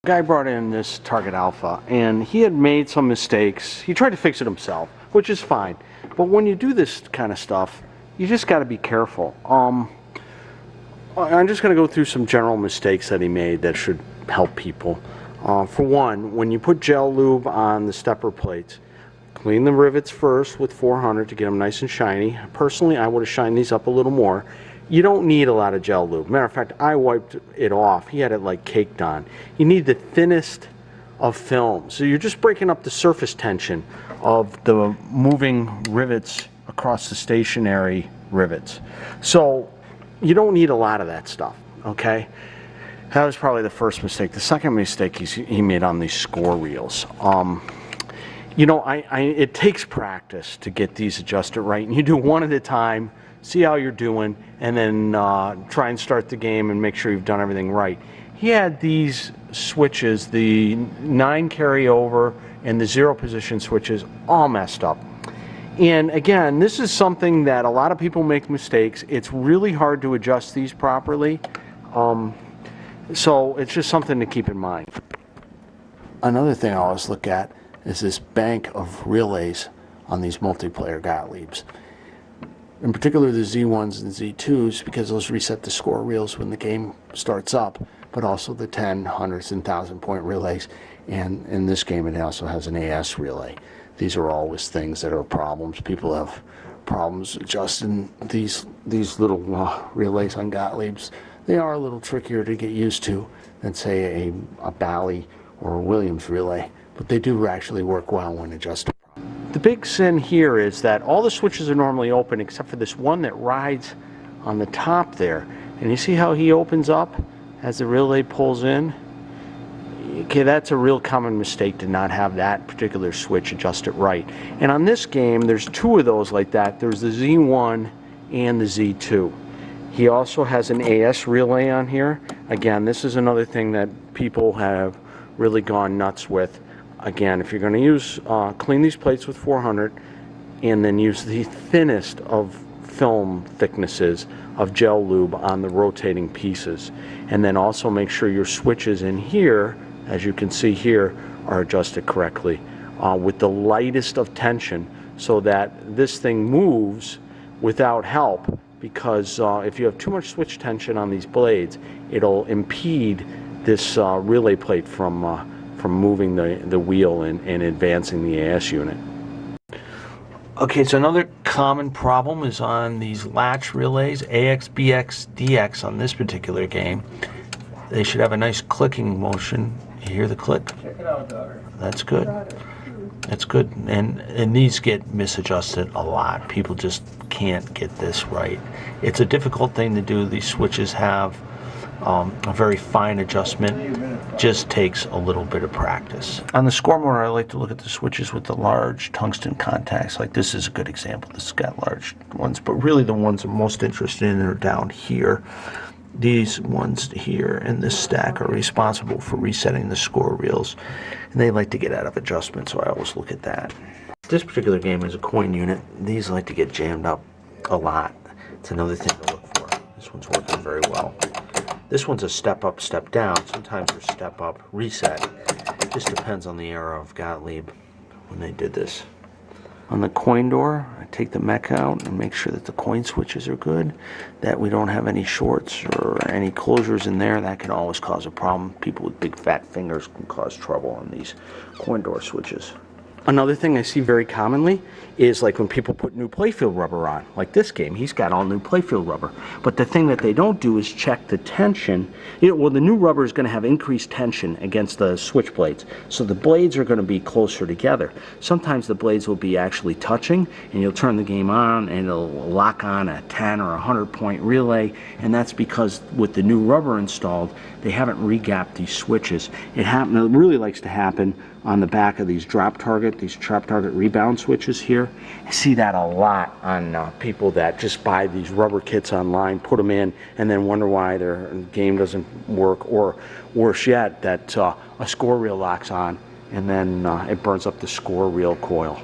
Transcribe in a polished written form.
Guy brought in this Target Alpha and he had made some mistakes. He tried to fix it himself, which is fine. But when you do this kind of stuff, you just got to be careful. I'm just going to go through some general mistakes that he made that should help people. For one, when you put gel lube on the stepper plates, clean the rivets first with 400 to get them nice and shiny. Personally, I would have shined these up a little more. You don't need a lot of gel lube. Matter of fact, I wiped it off. He had it like caked on. You need the thinnest of film. So you're just breaking up the surface tension of the moving rivets across the stationary rivets. So you don't need a lot of that stuff, okay? That was probably the first mistake. The second mistake he made on these score reels. You know, it takes practice to get these adjusted right, and you do one at a time, see how you're doing, and then try and start the game and make sure you've done everything right. He had these switches, the 9 carryover and the 0 position switches, all messed up. And again, this is something that a lot of people make mistakes. It's really hard to adjust these properly. So it's just something to keep in mind. Another thing I always look at is this bank of relays on these multiplayer Gottliebs. In particular the Z1s and Z2s, because those reset the score reels when the game starts up, but also the 10, 100s, and 1,000 point relays. And in this game it also has an AS relay. These are always things that are problems. People have problems adjusting these little relays on Gottliebs. They are a little trickier to get used to than, say, a Bally or a Williams relay, but they do actually work well when adjusted. The big sin here is that all the switches are normally open except for this one that rides on the top there. And you see how he opens up as the relay pulls in? Okay, that's a real common mistake to not have that particular switch adjusted right. And on this game, there's 2 of those like that. There's the Z1 and the Z2. He also has an AS relay on here. Again, this is another thing that people have really gone nuts with. Again, if you're going to use, clean these plates with 400 and then use the thinnest of film thicknesses of gel lube on the rotating pieces. And then also make sure your switches in here, as you can see here, are adjusted correctly with the lightest of tension so that this thing moves without help, because if you have too much switch tension on these blades, it'll impede this relay plate from moving the wheel and advancing the AS unit. Okay, so another common problem is on these latch relays, AX, BX, DX on this particular game. They should have a nice clicking motion. You hear the click? Check it out, daughter. That's good. That's good. And these get misadjusted a lot. People just can't get this right. It's a difficult thing to do. These switches have a very fine adjustment. Just takes a little bit of practice. On the score motor, I like to look at the switches with the large tungsten contacts. Like this is a good example. This has got large ones, but really the ones I'm most interested in are down here. These ones here in this stack are responsible for resetting the score reels, and they like to get out of adjustment, so I always look at that. This particular game is a coin unit. These like to get jammed up a lot. It's another thing to look for. This one's working very well. This one's a step up, step down. Sometimes they're step up, reset. It just depends on the era of Gottlieb when they did this. On the coin door, I take the mech out and make sure that the coin switches are good, that we don't have any shorts or any closures in there. That can always cause a problem. People with big fat fingers can cause trouble on these coin door switches. Another thing I see very commonly is like when people put new playfield rubber on. Like this game, he's got all new playfield rubber. But the thing that they don't do is check the tension. Well, the new rubber is going to have increased tension against the switch blades. So the blades are going to be closer together. Sometimes the blades will be actually touching, and you'll turn the game on and it'll lock on a 10 or 100 point relay. And that's because with the new rubber installed, they haven't regapped these switches. It really likes to happen on the back of these drop target rebound switches here. I see that a lot on people that just buy these rubber kits online, put them in, and then wonder why their game doesn't work, or worse yet, that a score reel locks on and then it burns up the score reel coil.